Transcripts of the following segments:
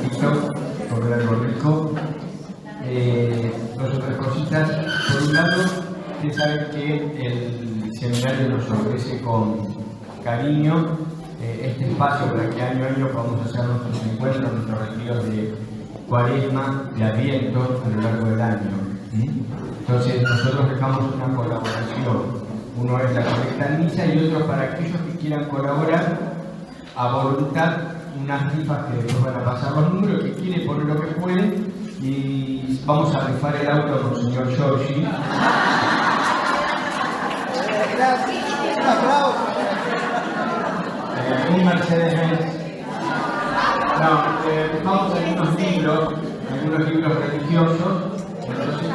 ratito, comer algo rico. Dos otras cositas. Por un lado, ustedes saben que el seminario nos ofrece con cariño este espacio para que año a año podamos hacer nuestros encuentros, nuestros retiros de Cuaresma, de Adviento a lo largo del año. Entonces nosotros dejamos una colaboración. Uno es la colecta en misa y otro para aquellos que quieran colaborar a voluntad, unas rifas que después van a pasar los números, que quieren poner lo que pueden, y vamos a rifar el auto con el señor Giorgi. Gracias. Un aplauso. Un Mercedes-Benz. No, vamos a algunos libros religiosos. Entonces,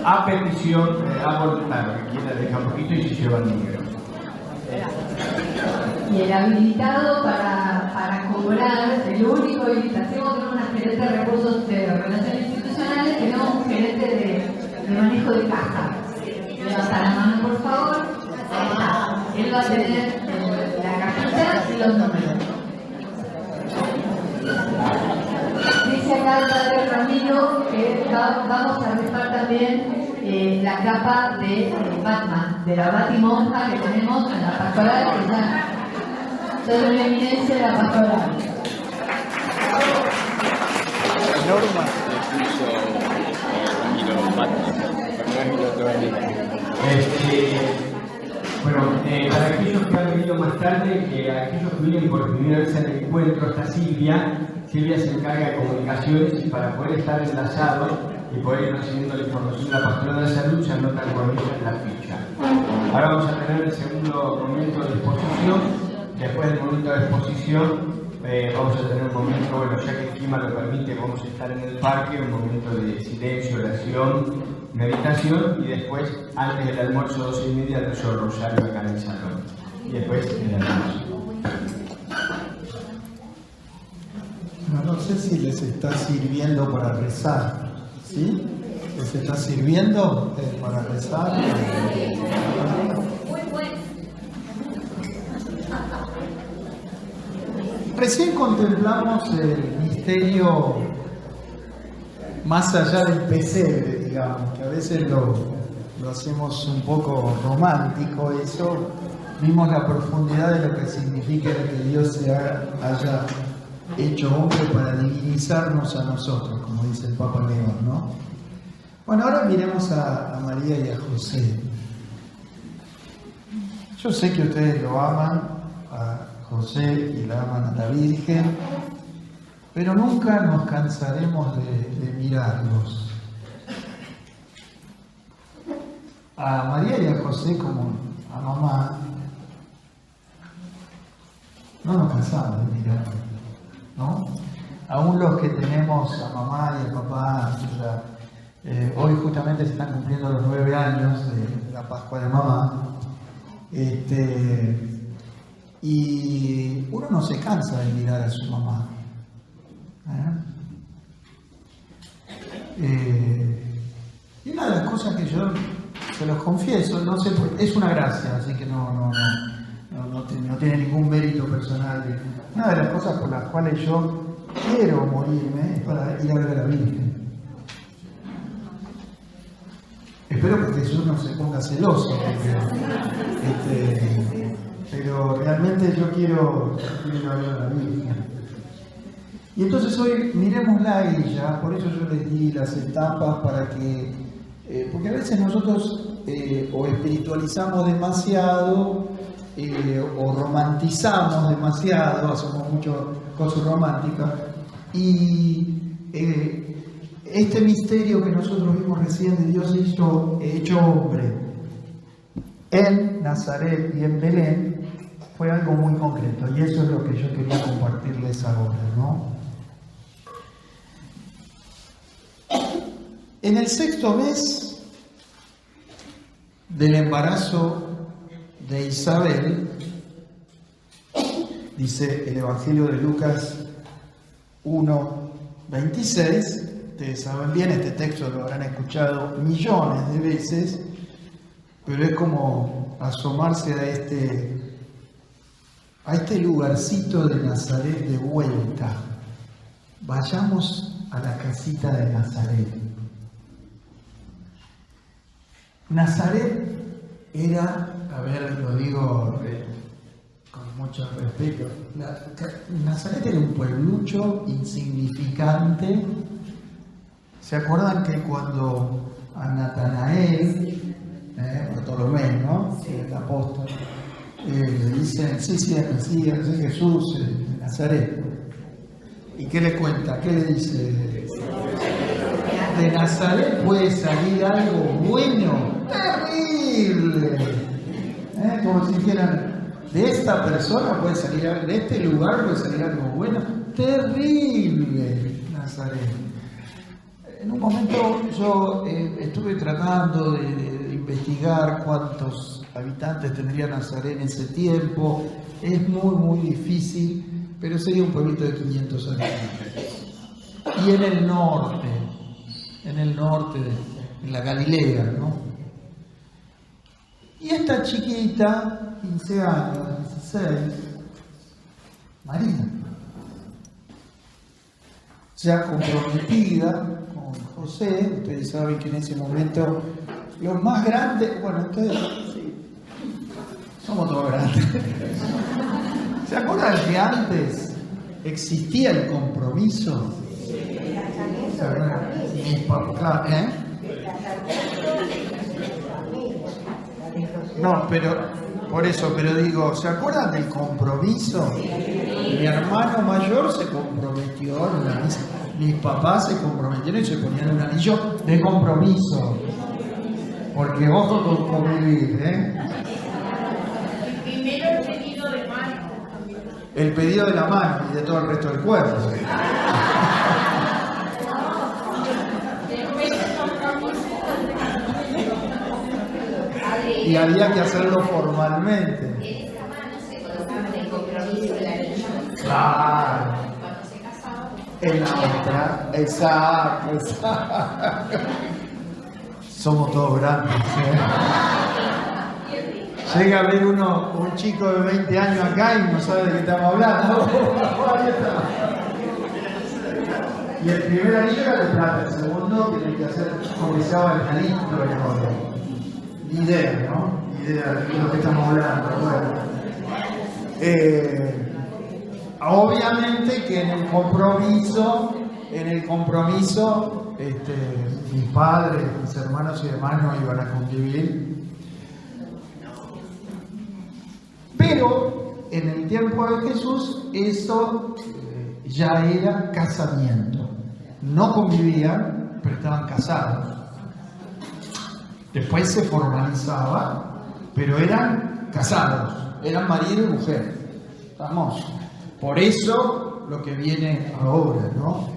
a petición, a voluntad, que quiera dejar un poquito y se lleva el número. Y el habilitado para cobrar, el único habilitación, tenemos una gerente de recursos de relaciones institucionales, tenemos un gerente de manejo de caja. Levanta la mano, por favor. Ahí está. Él va a tener la cajita y los números. Dice acá el padre Ramiro que vamos a rifar también la capa de Batman, de la Batimonja que tenemos en la pastoral, que ya soy una eminencia de la pastoral. Norma. Bueno, para aquellos que han venido más tarde, aquellos que vienen por primera vez al encuentro, está Silvia. Silvia se encarga de comunicaciones y para poder estar enlazado y poder ir recibiendo la información de la Pastoral de Salud se anotan con ella en la ficha. Ahora vamos a tener el segundo momento de exposición. Después del momento de exposición vamos a tener un momento, bueno, ya que el clima lo permite, vamos a estar en el parque, un momento de silencio, oración, meditación y después, antes del almuerzo 12:30, el rezo del rosario acá en el salón. Y después el almuerzo. No sé si les está sirviendo para rezar, ¿sí? ¿Les está sirviendo para rezar? Recién contemplamos el misterio más allá del pesebre, digamos, que a veces lo hacemos un poco romántico eso. Vimos la profundidad de lo que significa que Dios se haya hecho hombre para divinizarnos a nosotros, como dice el Papa León, ¿no? Bueno, ahora miremos a María y a José. Yo sé que ustedes lo aman, a José, y la aman a la Virgen, pero nunca nos cansaremos de mirarlos. A María y a José, como a mamá, no nos cansamos de mirarlos, ¿no? Aún los que tenemos a mamá y a papá, hoy justamente se están cumpliendo los 9 años de la Pascua de mamá, y uno no se cansa de mirar a su mamá. Y una de las cosas que yo se los confieso, no sé, es una gracia, así que no tiene ningún mérito personal. Una de las cosas por las cuales yo quiero morirme es para ir a ver a la Virgen. Espero que Jesús no se ponga celoso, pero realmente yo quiero ir a ver a la Virgen. Y entonces hoy miremosla a ella, por eso yo les di las etapas para que, porque a veces nosotros o espiritualizamos demasiado, o romantizamos demasiado, hacemos muchas cosas románticas, y este misterio que nosotros vimos recién de Dios hecho hombre en Nazaret y en Belén fue algo muy concreto, y eso es lo que yo quería compartirles ahora, ¿no? En el 6º mes del embarazo de Isabel, dice el Evangelio de Lucas 1:26, ustedes saben bien, este texto lo habrán escuchado millones de veces, pero es como asomarse a este lugarcito de Nazaret de vuelta, vayamos a la casita de Nazaret. Nazaret era, a ver, lo digo con mucho respeto, Nazaret era un pueblucho insignificante. ¿Se acuerdan que cuando a Natanael, Bartolomé, ¿no? El apóstol, le dicen, sí, es Jesús de Nazaret? ¿Y qué le cuenta? ¿Qué le dice? De Nazaret puede salir algo bueno, terrible. Como si dijeran, de esta persona puede salir algo, de este lugar puede salir algo bueno, terrible, Nazaret. En un momento yo estuve tratando de investigar cuántos habitantes tendría Nazaret en ese tiempo. Es muy difícil, pero sería un pueblito de 500 habitantes. Y en el norte, en la Galilea, ¿no? Y esta chiquita, 15 años, 16, María, ya comprometida con José. Ustedes saben que en ese momento los más grandes, bueno, ustedes sí, somos todos grandes. ¿Se acuerdan que antes existía el compromiso? No, pero por eso, pero digo, ¿se acuerdan del compromiso? Mi hermano mayor se comprometió en una misa. Mis papás se comprometieron y se ponían un anillo de compromiso. Porque ojo con convivir, Primero el pedido de mano. El pedido de la mano y de todo el resto del cuerpo. Y había que hacerlo formalmente. En esa mano se colocaban el compromiso del anillo. Claro. Cuando se casaban. En la otra. Exacto. Somos todos grandes. Llega a ver un chico de 20 años acá y no sabe de qué estamos hablando. Y el primer anillo era de plata, el segundo tiene que hacer como que se llama el anillo de oro. Ni idea, ¿no? Ni idea de lo que estamos hablando. Bueno. Obviamente que en el compromiso, mis padres, mis hermanos y demás no iban a convivir. Pero en el tiempo de Jesús eso ya era casamiento. No convivían, pero estaban casados. Después se formalizaba, pero eran casados, eran marido y mujer. Vamos. Por eso lo que viene ahora, ¿no?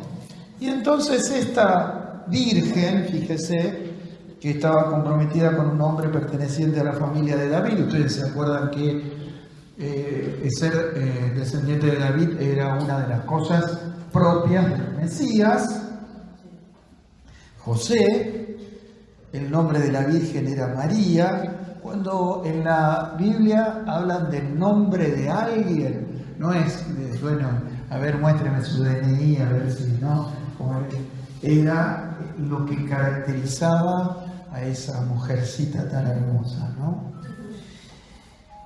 Y entonces esta virgen, fíjese, que estaba comprometida con un hombre perteneciente a la familia de David. Ustedes se acuerdan que ser descendiente de David era una de las cosas propias del Mesías. José, el nombre de la Virgen era María. Cuando en la Biblia hablan del nombre de alguien, no es, bueno, a ver, muéstreme su DNI, a ver si no, era lo que caracterizaba a esa mujercita tan hermosa, ¿no?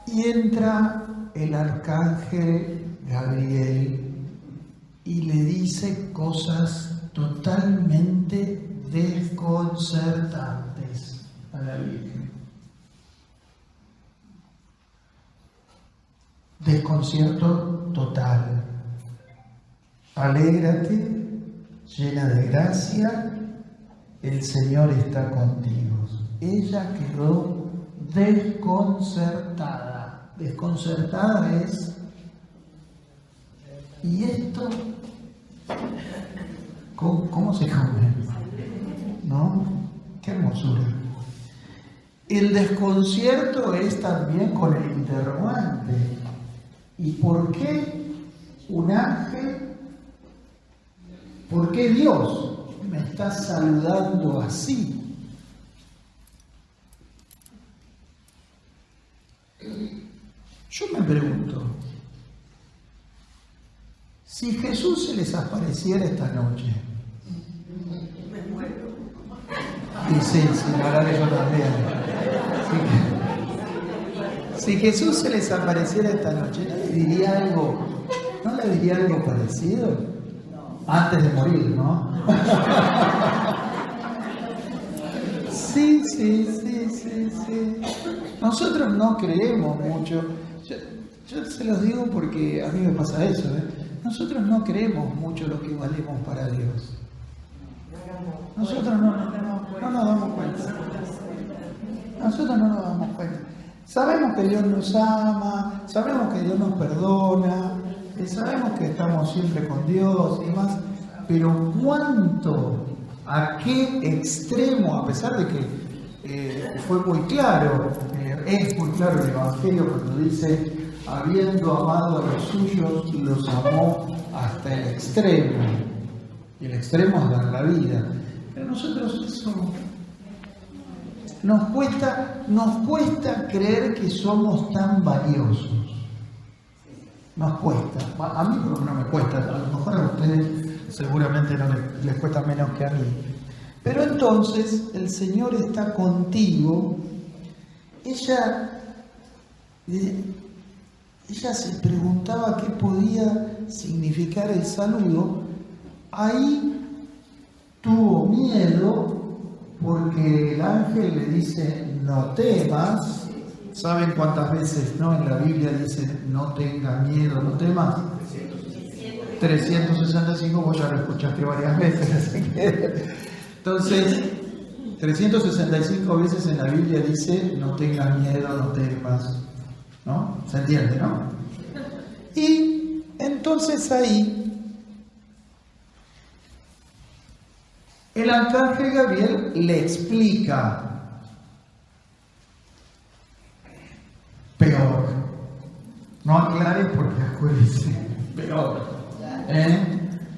Y entra el arcángel Gabriel y le dice cosas totalmente desconcertantes a la Virgen. Desconcierto total. Alégrate, llena de gracia, el Señor está contigo. Ella quedó desconcertada. Desconcertada es, ¿y esto cómo se come? ¿No? Qué hermosura. El desconcierto es también con el interrogante. ¿Y por qué un ángel? ¿Por qué Dios me está saludando así? Yo me pregunto, Si Jesús se les apareciera esta noche, y sí, la verdad que yo también. Si Jesús se les apareciera esta noche, ¿no le diría algo parecido? Antes de morir, ¿no? Sí. Nosotros no creemos mucho. Yo se los digo porque a mí me pasa eso, ¿eh? Nosotros no creemos mucho lo que valemos para Dios. Nosotros no nos damos cuenta. Nosotros no nos damos cuenta. Sabemos que Dios nos ama, sabemos que Dios nos perdona, sabemos que estamos siempre con Dios y más, pero ¿cuánto? ¿A qué extremo? A pesar de que fue muy claro, es muy claro el Evangelio cuando dice, habiendo amado a los suyos, los amó hasta el extremo. Y el extremo es dar la vida. Pero nosotros eso nos cuesta creer que somos tan valiosos. Nos cuesta. A mí no me cuesta, a lo mejor a ustedes seguramente no les cuesta menos que a mí. Pero entonces el Señor está contigo. Ella se preguntaba qué podía significar el saludo. Ahí tuvo miedo porque el ángel le dice no temas. ¿Saben cuántas veces en la Biblia dice no tenga miedo, no temas? 365, vos ya lo escuchaste varias veces. Así que, entonces, 365 veces en la Biblia dice no tengas miedo, no temas. ¿No? ¿Se entiende, no? Y entonces ahí el arcángel Gabriel le explica. Peor. No aclares porque acuérdese. Peor.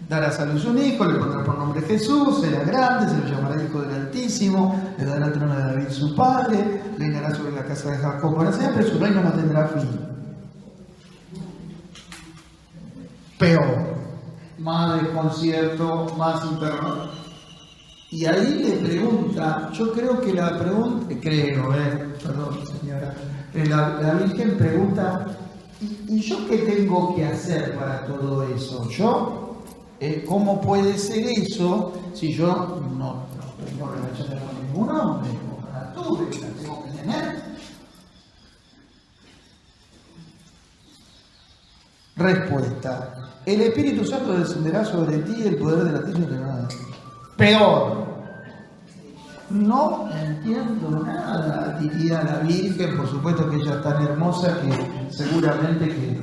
Dará a luz un hijo, le pondrá por nombre Jesús, será grande, se lo llamará Hijo del Altísimo, le dará el trono de David su padre, reinará sobre la casa de Jacob para siempre, su reino no tendrá fin. Peor. Más desconcierto, más interno. Y ahí le pregunta, yo creo que la pregunta, perdón señora, la Virgen pregunta, ¿y yo qué tengo que hacer para todo eso? ¿Cómo puede ser eso si yo no tengo relaciones con ningún hombre? Ojalá tuve, la tengo que tener. Respuesta. El Espíritu Santo descenderá sobre ti y el poder del Altísimo te va a dar. Peor. No entiendo nada, diría la Virgen, por supuesto que ella es tan hermosa que seguramente que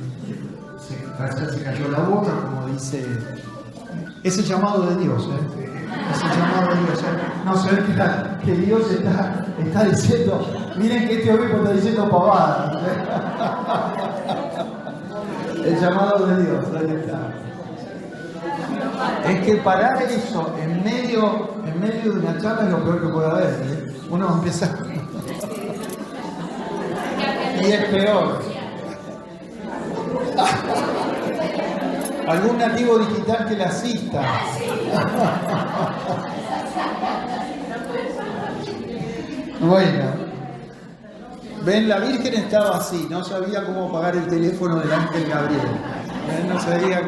se cayó la boca, como dice. Es el llamado de Dios, es el llamado de Dios. No se ve que Dios está diciendo, miren que este obispo está diciendo pavadas. El llamado de Dios, ahí está. Es que parar eso en medio de una charla es lo peor que puede haber. Uno empieza y es peor. Algún nativo digital que la asista. Bueno, ven, la Virgen estaba así, no sabía cómo pagar el teléfono del ángel Gabriel. No sabía.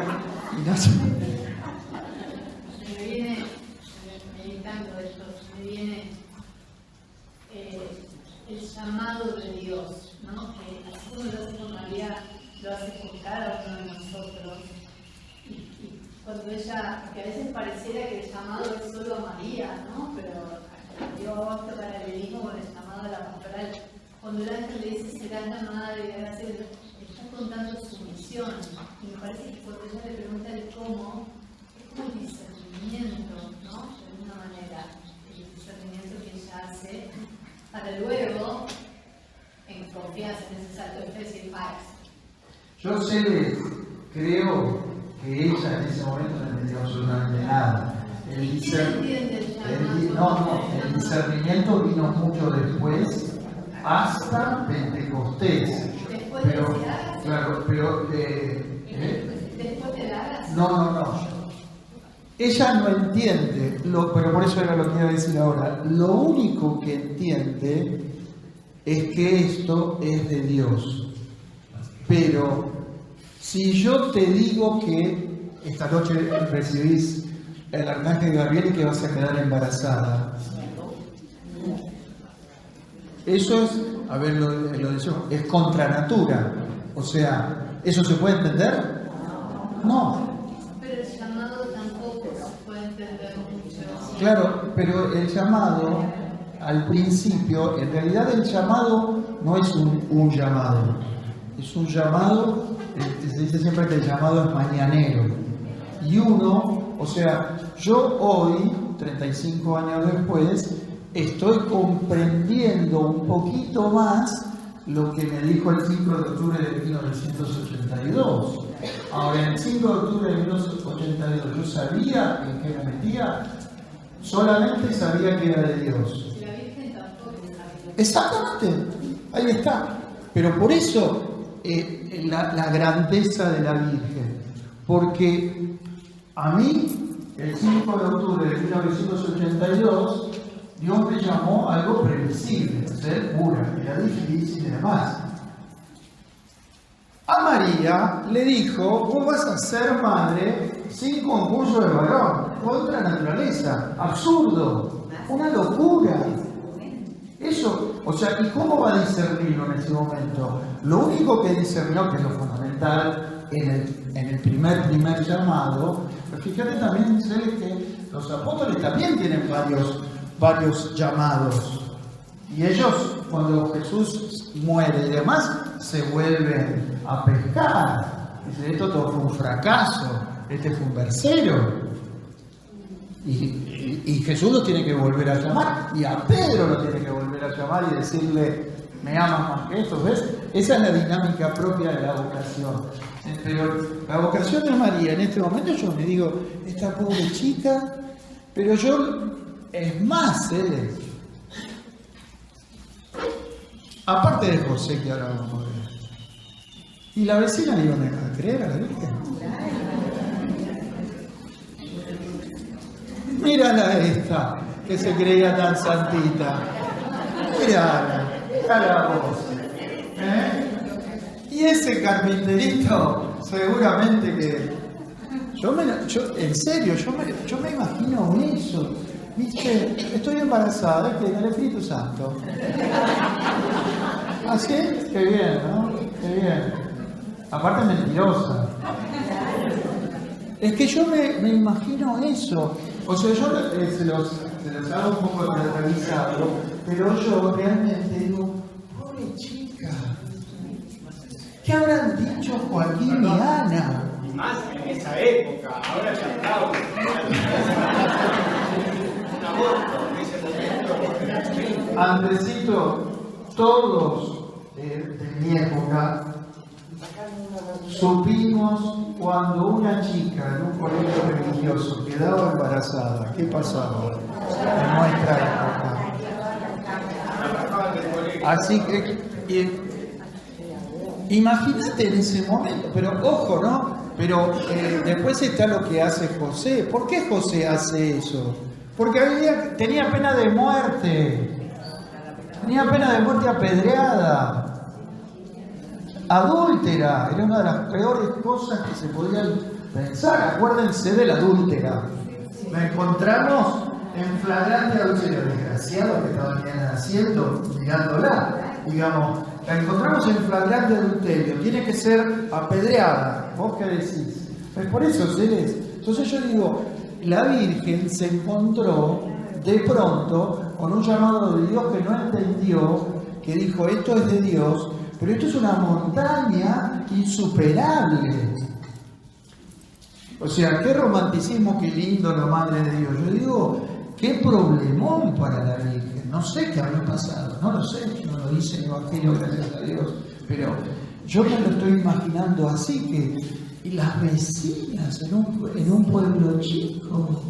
Me viene, meditando esto, me viene el llamado de Dios, ¿no? Que así como lo hace con María, lo hace con cada uno de nosotros. Y cuando ella, que a veces pareciera que el llamado es solo a María, ¿no? Pero Dios toca el paralelismo con el llamado de la pastoral. Cuando el ángel le dice será llamada de gracia, está contando su misión. Y me parece que cuando ella le pregunta el cómo, es como el discernimiento, ¿no? De alguna manera, el discernimiento que ella hace para luego, en confianza, en ese salto de fe, decir, Yo creo que ella en ese momento no entendió absolutamente nada. El discernimiento vino mucho después, hasta Pentecostés. Después pero, de la gracia. claro, pero Después de la gracia. No. Ella no entiende, pero por eso era lo que iba a decir ahora. Lo único que entiende es que esto es de Dios. Pero si yo te digo que esta noche recibís el arcángel Gabriel y que vas a quedar embarazada, eso es, a ver, lo decimos, es contra natura. O sea, ¿eso se puede entender? No. Pero el llamado tampoco se puede entender mucho. Claro, pero el llamado, al principio, en realidad el llamado no es un llamado. Es un llamado, se dice siempre que el llamado es mañanero. Y uno, o sea, yo hoy, 35 años después, estoy comprendiendo un poquito más lo que me dijo el 5 de octubre de 1982. Ahora, el 5 de octubre de 1982, ¿yo sabía en qué me metía? Solamente sabía que era de Dios. La Virgen tampoco sabía. Exactamente, ahí está. Pero por eso la grandeza de la Virgen. Porque a mí, el 5 de octubre de 1982, Dios me llamó a algo previsible, ser pura, era difícil y demás. A María le dijo, vos vas a ser madre sin concurso de varón, contra naturaleza, absurdo, una locura. Eso, o sea, ¿y cómo va a discernirlo en ese momento? Lo único que discernió, que es lo fundamental en el primer llamado, pero fíjate también, Giselle, que los apóstoles también tienen varios llamados. Y ellos, cuando Jesús muere y demás, se vuelven a pescar. Dicen, esto todo fue un fracaso, este fue un versero. Y Jesús lo tiene que volver a llamar, y a Pedro lo tiene que volver a llamar y decirle, me amas más que esto, ¿ves? Esa es la dinámica propia de la vocación. Pero la vocación de María, en este momento yo me digo, esta pobre chica, pero yo, es más, aparte de José, que ahora vamos a ver, ¿y la vecina le iban a creer a la Virgen? Mírala esta, que se creía tan santita. Mírala vos. Y ese carpinterito, seguramente que... en serio, yo me imagino eso. ¿Viste? Estoy embarazada, que del Espíritu Santo. ¿Ah, sí? Qué bien, ¿no? Qué bien. Aparte mentirosa. Es que yo me imagino eso. O sea, yo se los hago un poco teatralizado, pero yo realmente digo, pobre chica, ¿qué habrán dicho Joaquín y Ana? Y más en esa época, ahora ya está. Un aborto en ese momento. Andresito, todos de mi época supimos cuando una chica en un colegio religioso quedaba embarazada, ¿qué pasaba en nuestra época? Así que imagínate en ese momento, pero ojo, ¿no? Pero después está lo que hace José. ¿Por qué José hace eso? Porque tenía pena de muerte. Tenía pena de muerte apedreada. Adúltera, era una de las peores cosas que se podían pensar. Acuérdense de la adúltera. La encontramos en flagrante adulterio. Desgraciado que estaba haciendo, mirándola. Digamos, la encontramos en flagrante adulterio. Tiene que ser apedreada. ¿Vos qué decís? Pues por eso, Celes. Entonces yo digo, la Virgen se encontró de pronto con un llamado de Dios que no entendió, que dijo, esto es de Dios. Pero esto es una montaña insuperable. O sea, qué romanticismo, qué lindo la Madre de Dios. Yo digo, qué problemón para la Virgen. No sé qué habrá pasado, no lo sé, no lo dice el Evangelio, gracias a Dios. Pero yo me lo estoy imaginando así, que las vecinas en un pueblo chico.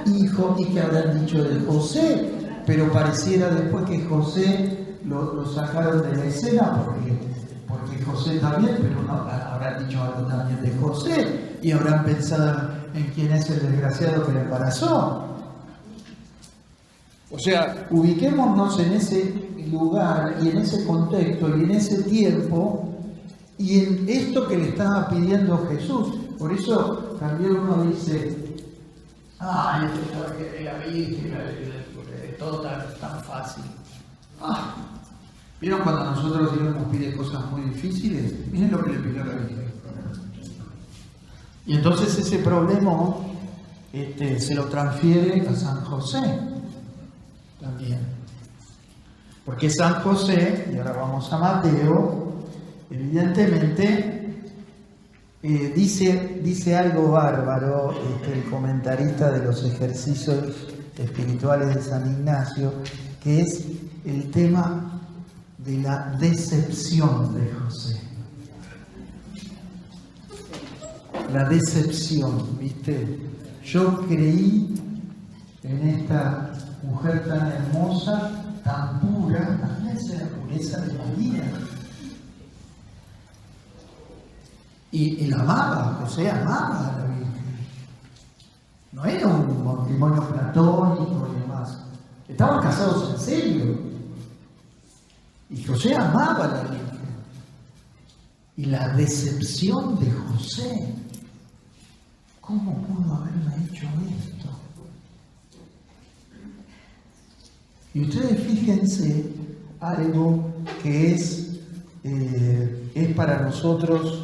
Hijo, ¿y qué habrán dicho de José? Pero pareciera después que José lo sacaron de la escena porque porque José también, pero no, habrán dicho algo también de José y habrán pensado en quién es el desgraciado que le embarazó. O sea, ubiquémonos en ese lugar y en ese contexto y en ese tiempo y en esto que le estaba pidiendo Jesús. Por eso también uno dice, esto de la Virgen, todo tan fácil. ¿Vieron cuando a nosotros Dios nos pide cosas muy difíciles? Miren lo que le pidió a la Virgen. Y entonces ese problema se lo transfiere a San José también. Porque San José, y ahora vamos a Mateo, evidentemente dice algo bárbaro el comentarista de los ejercicios espirituales de San Ignacio, que es el tema de la decepción de José. La decepción, ¿viste? Yo creí en esta mujer tan hermosa, tan pura, también es la pureza de la vida. Y la amaba, José amaba a la Virgen. No era un matrimonio platónico y demás. Estaban casados en serio. Y José amaba a la Virgen. Y la decepción de José. ¿Cómo pudo haberme hecho esto? Y ustedes fíjense algo que es para nosotros,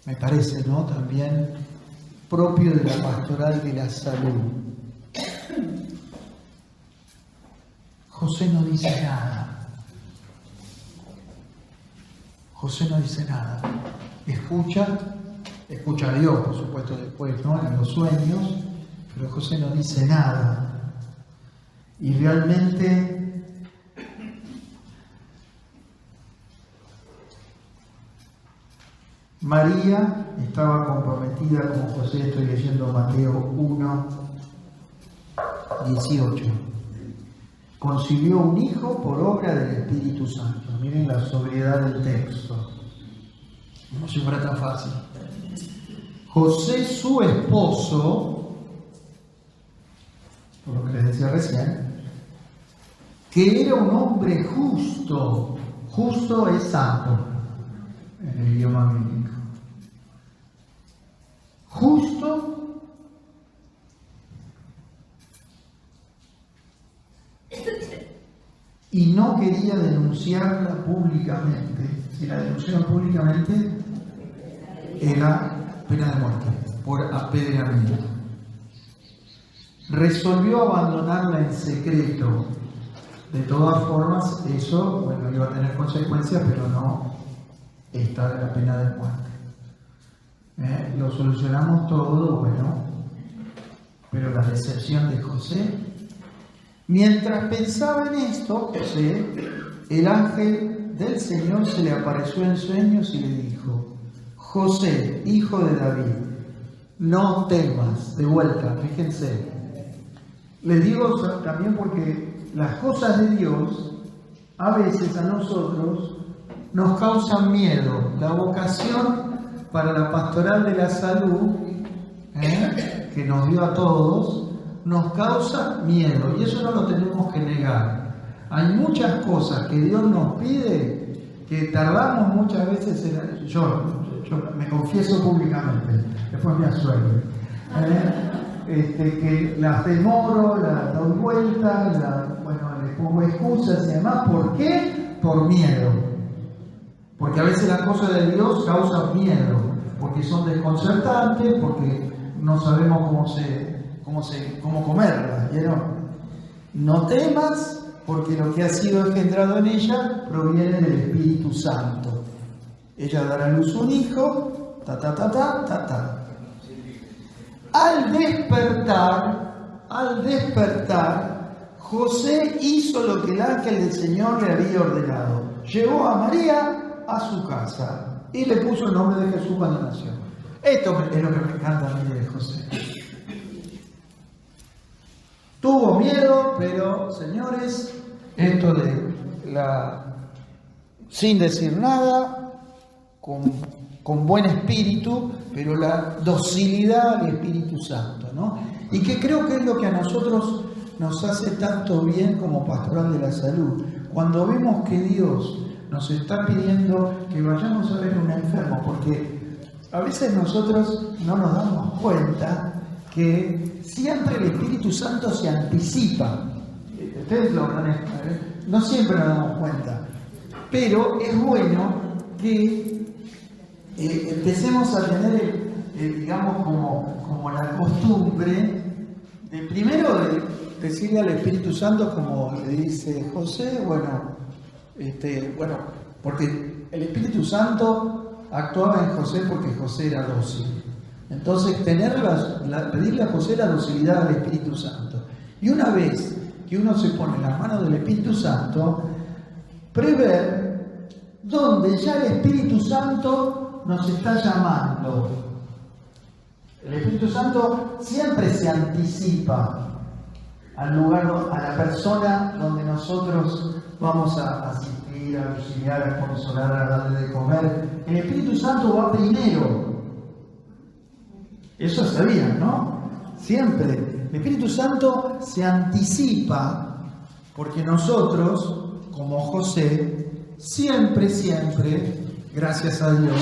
me parece, ¿no? También propio de la pastoral de la salud. José no dice nada. José no dice nada. Escucha a Dios, por supuesto, después, ¿no? En los sueños, pero José no dice nada. Y realmente María estaba comprometida con José, estoy leyendo Mateo 1, 18. Concibió un hijo por obra del Espíritu Santo. Miren la sobriedad del texto. No si fuera tan fácil. José, su esposo, por lo que les decía recién, que era un hombre justo. Justo es santo en el idioma bíblico. Justo y no quería denunciarla públicamente. Si la denunciaron públicamente, era pena de muerte por apedreamiento. Resolvió abandonarla en secreto. De todas formas, eso, bueno, iba a tener consecuencias, pero no esta de la pena de muerte. Lo solucionamos todo, bueno, pero la decepción de José. Mientras pensaba en esto, José, el ángel del Señor se le apareció en sueños y le dijo: José, hijo de David, no temas. De vuelta, fíjense. Les digo también porque las cosas de Dios a veces a nosotros nos causan miedo. La vocación para la pastoral de la salud, que nos dio a todos, nos causa miedo y eso no lo tenemos que negar. Hay muchas cosas que Dios nos pide que tardamos muchas veces en... Yo me confieso públicamente, después me asuelve. Que las demoro, las doy vuelta, les pongo excusas y demás. ¿Por qué? Por miedo. Porque a veces las cosas de Dios causan miedo, porque son desconcertantes, porque no sabemos cómo comerlas. ¿Vieron? No temas, porque lo que ha sido engendrado en ella proviene del Espíritu Santo. Ella dará a luz un hijo, Al despertar, José hizo lo que el ángel del Señor le había ordenado. Llevó a María a su casa y le puso el nombre de Jesús cuando nació. Esto es lo que me encanta a mí de José. Tuvo miedo, pero señores, esto de sin decir nada, con buen espíritu, pero la docilidad al Espíritu Santo, ¿no? Y que creo que es lo que a nosotros nos hace tanto bien como pastoral de la salud. Cuando vemos que Dios nos está pidiendo que vayamos a ver a un enfermo, porque a veces nosotros no nos damos cuenta que siempre el Espíritu Santo se anticipa. Ustedes lo van no siempre nos damos cuenta, pero es bueno que empecemos a tener, digamos, como la costumbre de primero de decirle al Espíritu Santo, como le dice José, bueno, porque el Espíritu Santo actuaba en José porque José era dócil. Entonces, pedirle a José la docilidad al Espíritu Santo. Y una vez que uno se pone en las manos del Espíritu Santo, prever donde ya el Espíritu Santo nos está llamando. El Espíritu Santo siempre se anticipa al lugar, a la persona donde nosotros vamos a asistir, a auxiliar, a consolar, a darle de comer. El Espíritu Santo va primero. Eso sabían, ¿no? Siempre. El Espíritu Santo se anticipa porque nosotros, como José, siempre, gracias a Dios,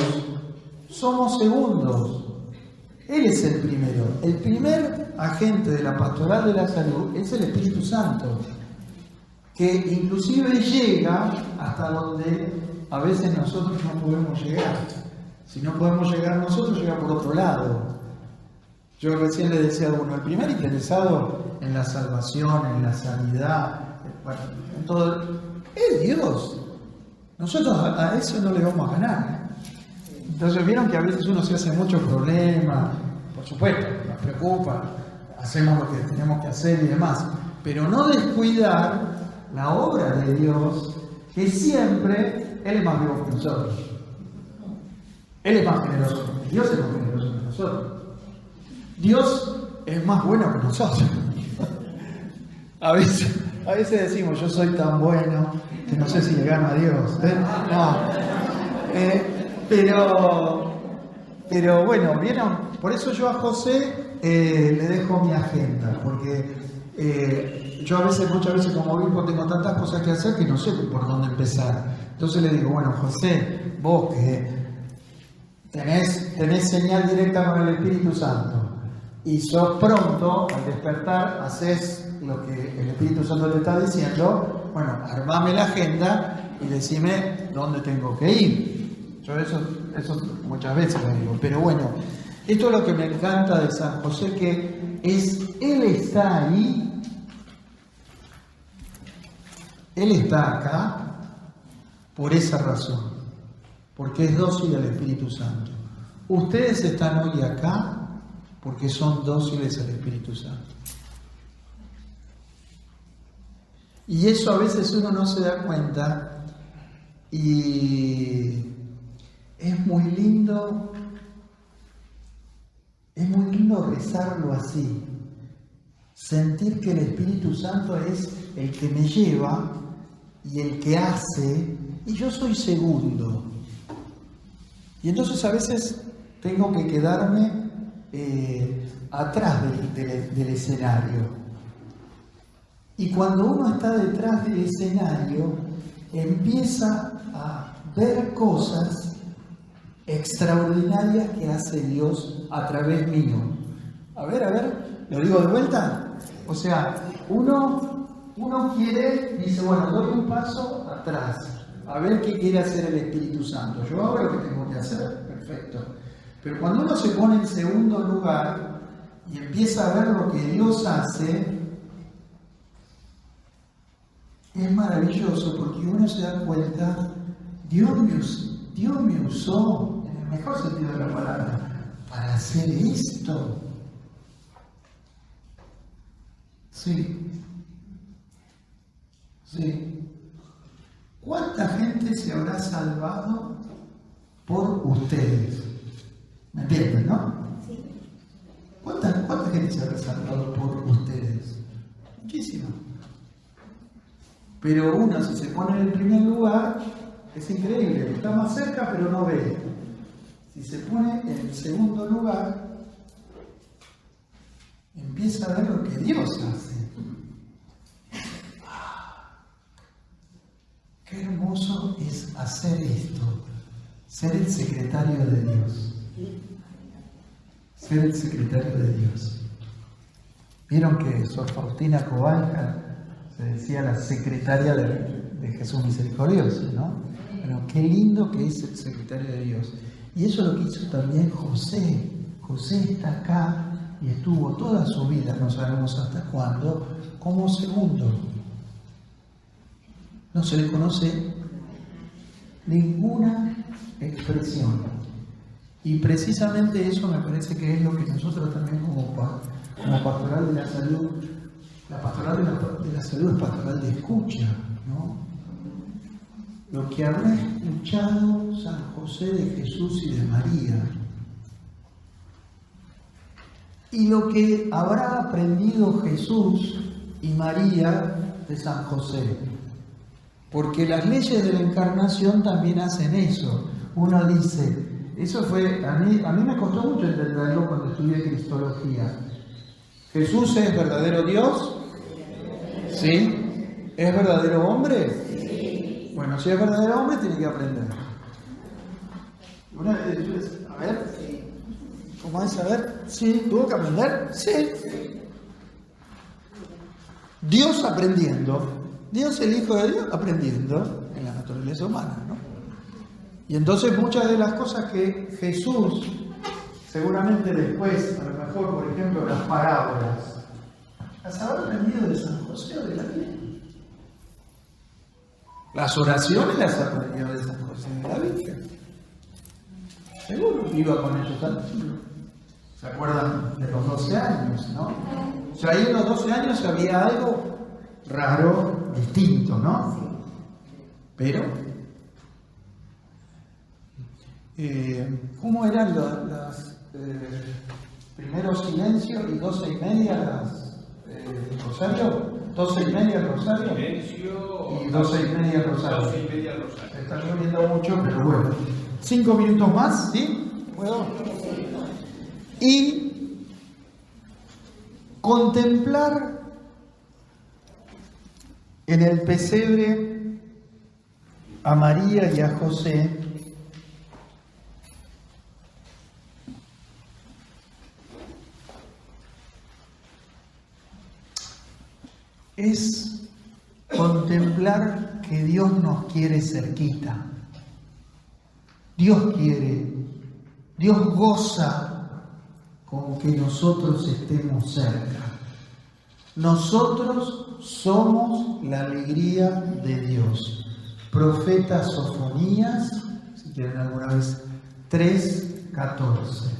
somos segundos. Él es el primero. El primer agente de la pastoral de la salud es el Espíritu Santo, que inclusive llega hasta donde a veces nosotros no podemos llegar. Si no podemos llegar nosotros, llega por otro lado. Yo recién le decía a uno, el primer interesado en la salvación, en la sanidad, bueno, en todo, es Dios. Nosotros a eso no le vamos a ganar. Entonces vieron que a veces uno se hace mucho problema, por supuesto, nos preocupa, hacemos lo que tenemos que hacer y demás, pero no descuidar la obra de Dios, que siempre Él es más vivo que nosotros. Él es más generoso. Dios es más generoso que nosotros. Dios es más bueno que nosotros. A veces decimos, yo soy tan bueno que no sé si le gano a Dios. No. Pero bueno, ¿vieron? Por eso yo a José le dejo mi agenda, porque yo muchas veces como obispo tengo tantas cosas que hacer que no sé por dónde empezar. Entonces le digo, bueno, José, vos que tenés señal directa con el Espíritu Santo y sos pronto, al despertar, haces lo que el Espíritu Santo te está diciendo, bueno, armame la agenda y decime dónde tengo que ir. Yo eso muchas veces lo digo, pero bueno, esto es lo que me encanta de San José, que Él está ahí, Él está acá por esa razón, porque es dócil al Espíritu Santo. Ustedes están hoy acá porque son dóciles al Espíritu Santo. Y eso a veces uno no se da cuenta y es muy lindo rezarlo así, sentir que el Espíritu Santo es el que me lleva y el que hace, y yo soy segundo. Y entonces a veces tengo que quedarme atrás del escenario. Y cuando uno está detrás del escenario, empieza a ver cosas extraordinarias que hace Dios a través mío. A ver, ¿lo digo de vuelta? O sea, uno dice, bueno, doy un paso atrás, a ver qué quiere hacer el Espíritu Santo. Yo hago lo que tengo que hacer, perfecto. Pero cuando uno se pone en segundo lugar y empieza a ver lo que Dios hace, es maravilloso porque uno se da cuenta, Dios me usó, en el mejor sentido de la palabra, para hacer esto. Sí. ¿Cuánta gente se habrá salvado por ustedes? ¿Me entienden, no? Sí. ¿Cuánta gente se habrá salvado por ustedes? Muchísima. Pero uno, si se pone en el primer lugar, Es increíble, está más cerca pero no ve. Si se pone en el segundo lugar, empieza a ver lo que Dios hace. Qué hermoso es hacer esto, ser el secretario de Dios. Ser el secretario de Dios. Vieron que Sor Faustina Kowalska se decía la secretaria de Jesús Misericordioso, ¿no? Pero qué lindo que es el secretario de Dios. Y eso es lo que hizo también José. José está acá y estuvo toda su vida, no sabemos hasta cuándo, como segundo. No se le conoce ninguna expresión. Y precisamente eso me parece que es lo que nosotros también como pastoral de la salud, la pastoral de la salud es pastoral de escucha, ¿no? Lo que habrá escuchado San José de Jesús y de María, y lo que habrá aprendido Jesús y María de San José. Porque las leyes de la encarnación también hacen eso. Uno dice, eso fue, a mí me costó mucho entenderlo cuando estudié Cristología. ¿Jesús es verdadero Dios? ¿Sí? ¿Es verdadero hombre? Sí. Bueno, si es verdadero hombre, tiene que aprender. A ver, ¿cómo es? A ver, ¿sí? ¿Tuvo que aprender? Sí. Dios aprendiendo. Dios, el Hijo de Dios, aprendiendo en la naturaleza humana, ¿no? Y entonces muchas de las cosas que Jesús, seguramente después, a lo mejor, por ejemplo, las parábolas, las habrá aprendido de San José o de la Virgen. Las oraciones las aprendió de San José de la Virgen. Seguro que iba con ellos al cielo. ¿Se acuerdan de los 12 años, no? O sea, ahí en los 12 años había algo raro, distinto, ¿no? Pero, ¿cómo eran los primeros silencios y 12:30 rosario? 12:30 el rosario y 12:30 el rosario. Se está lloviendo mucho, pero bueno. 5 minutos más, ¿sí? ¿Puedo? Y contemplar en el pesebre a María y a José es contemplar que Dios nos quiere cerquita. Dios quiere, Dios goza con que nosotros estemos cerca. Nosotros somos la alegría de Dios. Profeta Sofonías, si quieren alguna vez, 3:14.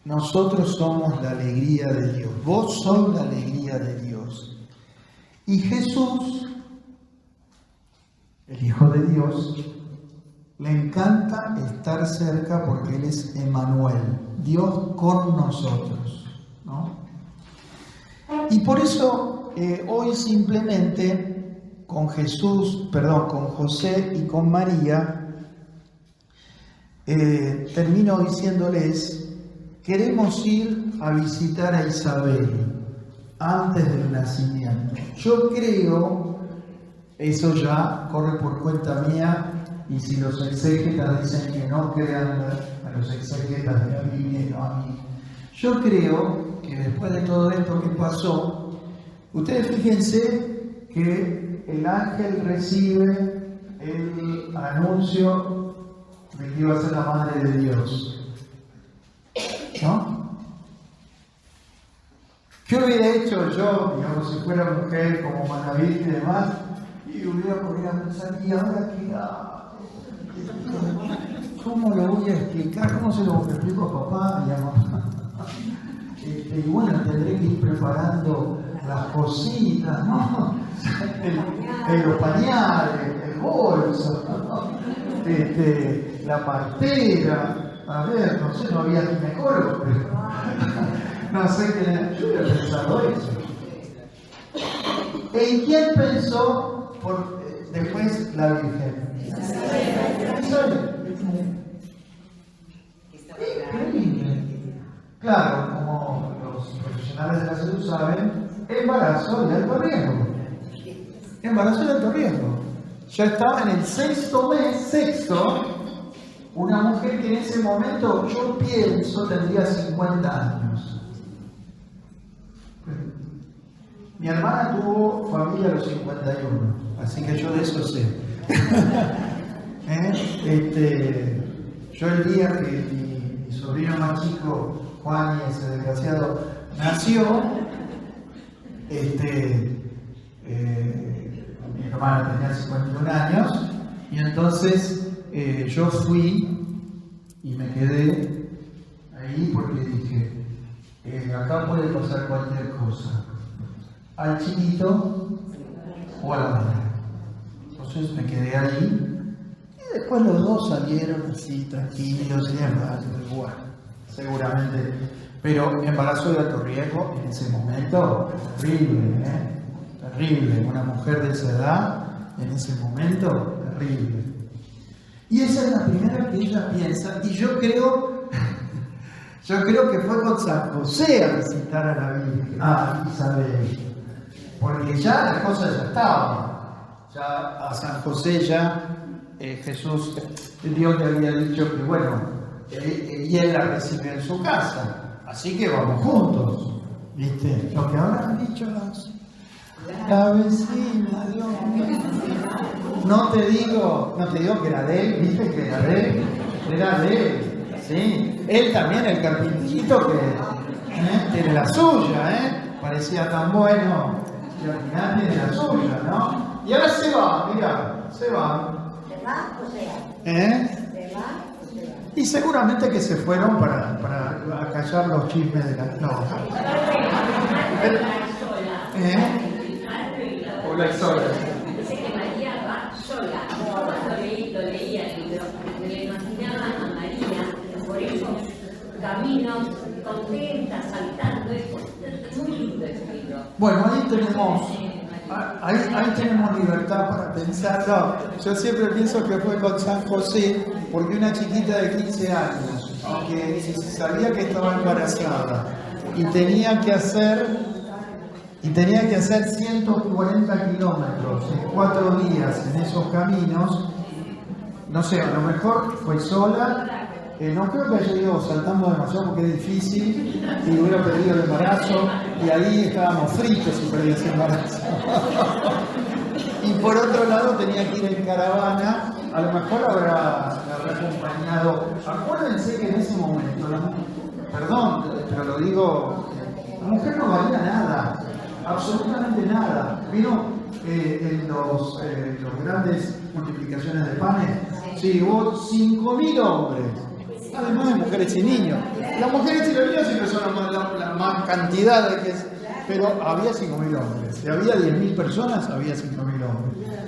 Nosotros somos la alegría de Dios. Vos sois la alegría de Dios. Y Jesús, el Hijo de Dios, le encanta estar cerca porque Él es Emmanuel, Dios con nosotros, ¿no? Y por eso hoy simplemente con José y con María, termino diciéndoles, queremos ir a visitar a Isabel antes del nacimiento. Yo creo, eso ya corre por cuenta mía, y si los exégetas dicen que no crean a los exégetas de la Biblia y no a mí, yo creo que después de todo esto que pasó, ustedes fíjense que el ángel recibe el anuncio de que iba a ser la madre de Dios, ¿no? ¿Qué hubiera hecho yo, digamos, si fuera mujer como Manaví y demás? Y hubiera podido pensar, ¿y ahora qué hago? ¿Cómo lo voy a explicar? ¿Cómo se lo explico a papá y a mamá? Y bueno, tendré que ir preparando las cositas, ¿no? Los pañales, el bolso, ¿no? La partera. A ver, no sé, no había ginecólogo, pero no sé qué. Yo hubiera pensado eso. ¿En quién pensó después la Virgen? Isabel. Increíble. Claro, como los profesionales de la salud saben, embarazo de alto riesgo. Embarazo de alto riesgo. Ya estaba en el sexto mes, una mujer que en ese momento, yo pienso, tendría 50 años. Mi hermana tuvo familia a los 51, así que yo de eso sé. Yo el día que mi sobrino más chico, Juan, y ese desgraciado, nació, mi hermana tenía 51 años, y entonces yo fui y me quedé ahí porque dije, acá puede pasar cualquier cosa, al chiquito o a la madre. Entonces me quedé ahí. Y después los dos salieron así, tranquilos y demás, igual, seguramente. Pero embarazo de alto riesgo en ese momento, terrible, terrible. Una mujer de esa edad, en ese momento, terrible. Y esa es la primera que ella piensa, y yo creo que fue con San José a visitar a la Virgen, a Isabel, porque ya la cosa ya estaba. Ya a San José ya Jesús, Dios le había dicho que bueno, y él la recibe en su casa, así que vamos juntos, ¿viste? Lo que ahora han dicho la vecina, Dios mío. No te digo que era de él, ¿viste? Que era de él, ¿sí? Él también, el carpinterito que tiene la suya, parecía tan bueno, y al final tiene la suya, ¿no? Y ahora se va, mira, se va. ¿Se va o se va? ¿Se va o se va? Y seguramente que se fueron para acallar los chismes de la... No. O la sola. Dice que María va sola. Cuando leía el libro, me le imaginaba a María por esos caminos, contenta, saltando. Es muy lindo ese libro. Bueno, ahí tenemos libertad para pensarlo. Yo siempre pienso que fue con San José, porque una chiquita de 15 años, aunque se sabía que estaba embarazada y tenía que hacer 140 kilómetros en 4 días en esos caminos, no sé, a lo mejor fue sola. No creo que haya ido saltando demasiado porque es difícil y hubiera perdido el embarazo y ahí estábamos fritos si perdía ese embarazo. Y por otro lado tenía que ir en caravana, a lo mejor la habrá acompañado. Acuérdense que en ese momento, perdón, pero lo digo, la mujer no valía nada, absolutamente nada. Vino en los grandes multiplicaciones de panes, sí, hubo 5.000 hombres. Además de mujeres y niños. Las mujeres y los niños siempre son la más cantidad de que pero había 5.000 hombres. Si había 10.000 personas, había 5.000 hombres.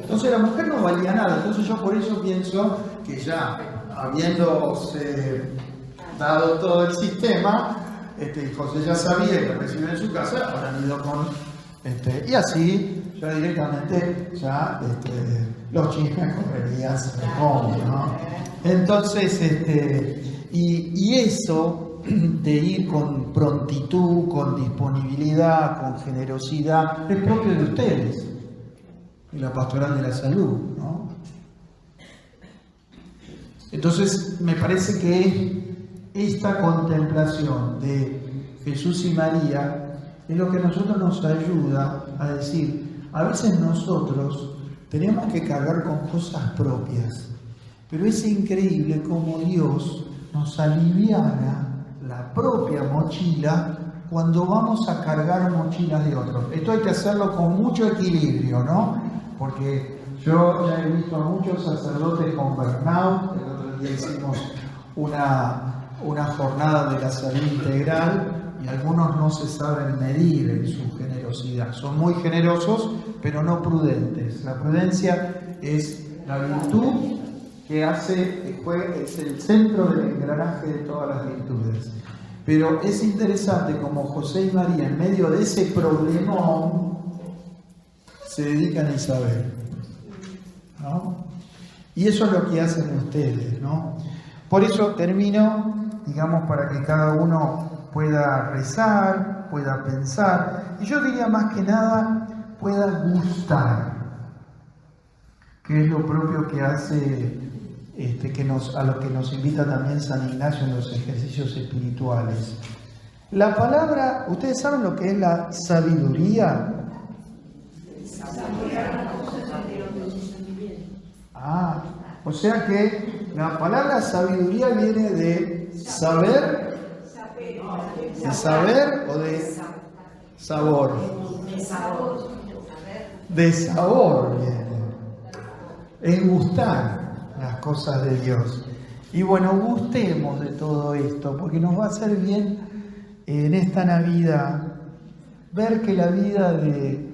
Entonces la mujer no valía nada. Entonces yo por eso pienso que ya habiéndose dado todo el sistema, José ya sabía que recibió en su casa, habrán ido con y así ya directamente los chismes correrían como, ¿no? Entonces y eso de ir con prontitud, con disponibilidad, con generosidad, es propio de ustedes, y la pastoral de la salud, ¿no? Entonces me parece que esta contemplación de Jesús y María es lo que a nosotros nos ayuda a decir, a veces nosotros tenemos que cargar con cosas propias, pero es increíble cómo Dios nos aliviana la propia mochila cuando vamos a cargar mochilas de otros. Esto hay que hacerlo con mucho equilibrio, ¿no? Porque yo ya he visto a muchos sacerdotes con burnout. El otro día hicimos una jornada de la salud integral y algunos no se saben medir en su generosidad. Son muy generosos, pero no prudentes. La prudencia es la virtud que es el centro del engranaje de todas las virtudes. Pero es interesante como José y María, en medio de ese problemón, se dedican a Isabel, ¿no? Y eso es lo que hacen ustedes, ¿no? Por eso termino, digamos, para que cada uno pueda rezar, pueda pensar, y yo diría más que nada, pueda gustar, que es lo propio que hace, a lo que nos invita también San Ignacio en los ejercicios espirituales. La palabra, ¿ustedes saben lo que es la sabiduría? O sea que la palabra sabiduría viene de saber, de saber o de sabor. De sabor viene. Es gustar las cosas de Dios. Y bueno, gustemos de todo esto, porque nos va a hacer bien en esta Navidad ver que la vida de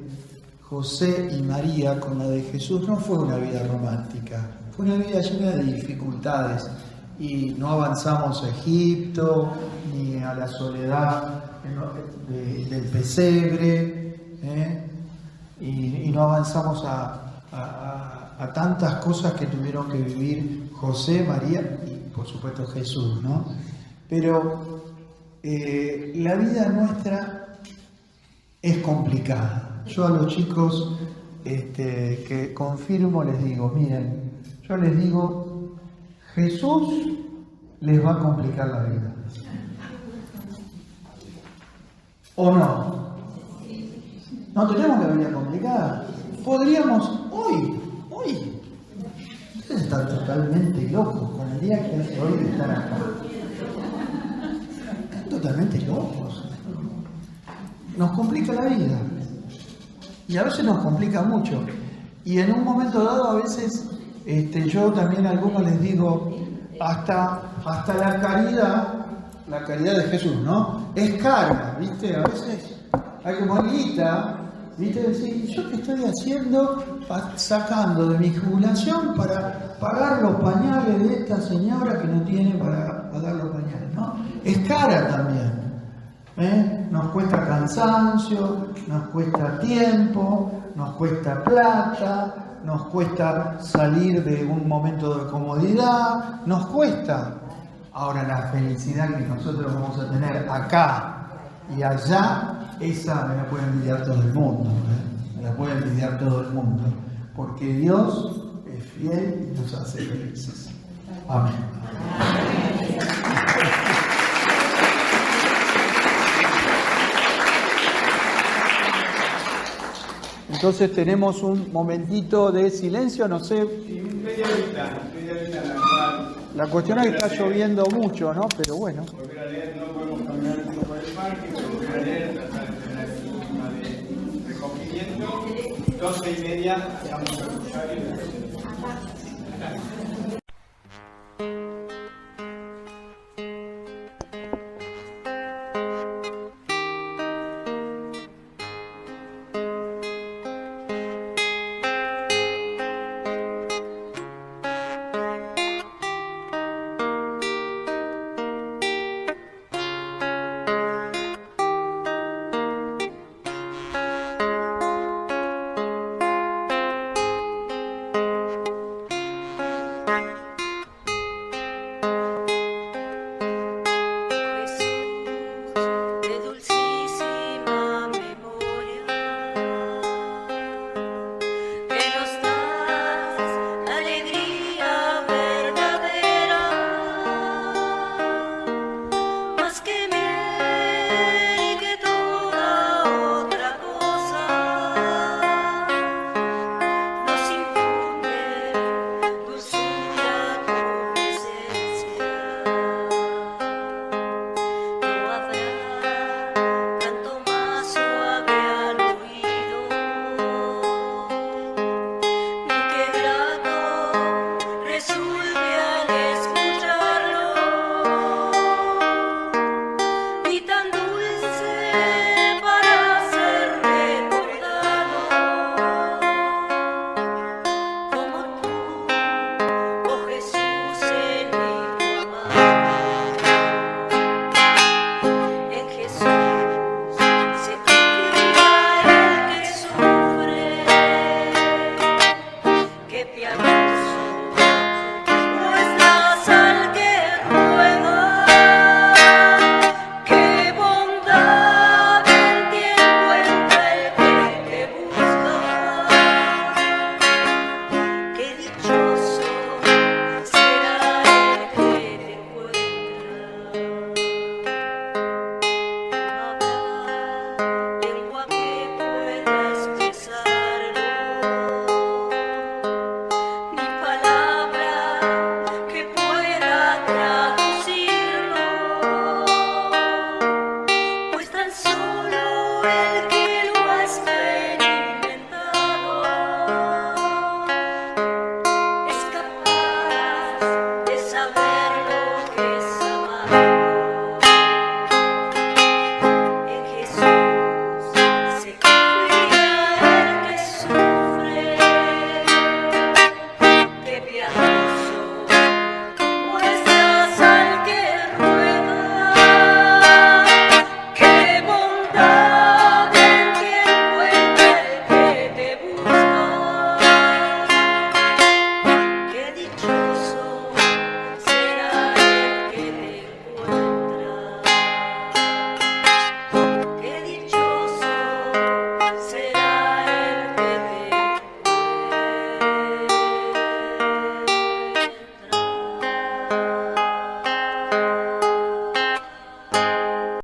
José y María con la de Jesús no fue una vida romántica, fue una vida llena de dificultades y no avanzamos a Egipto ni a la soledad del pesebre, y no avanzamos a tantas cosas que tuvieron que vivir José, María y por supuesto Jesús, ¿no? Pero la vida nuestra es complicada. Yo a los chicos que confirmo les digo, miren, yo les digo, Jesús les va a complicar la vida. ¿O no? ¿No tenemos la vida complicada? Podríamos hoy, ustedes están totalmente locos con el día que hace hoy de estar acá. Están totalmente locos. Nos complica la vida. Y a veces nos complica mucho. Y en un momento dado, a veces, yo también a algunos les digo, hasta la caridad de Jesús, ¿no? Es cara, ¿viste? A veces hay como guita, ¿viste? Decir, ¿yo qué estoy haciendo? Sacando de mi jubilación para pagar los pañales de esta señora que no tiene para pagar los pañales, ¿no? Es cara también. Nos cuesta cansancio, nos cuesta tiempo, nos cuesta plata, nos cuesta salir de un momento de comodidad, nos cuesta. Ahora la felicidad que nosotros vamos a tener acá y allá, esa me la puede envidiar todo el mundo, me la puede envidiar todo el mundo, porque Dios es fiel y nos hace felices. Amén. Entonces tenemos un momentito de silencio, no sé. Media horita La cuestión es que está lloviendo mucho, ¿no? Pero bueno. Volver a leer, no podemos caminar mucho por el parque, pero volver a leer, tratar de tener el clima de recogimiento. 12:30, hacemos el rosario.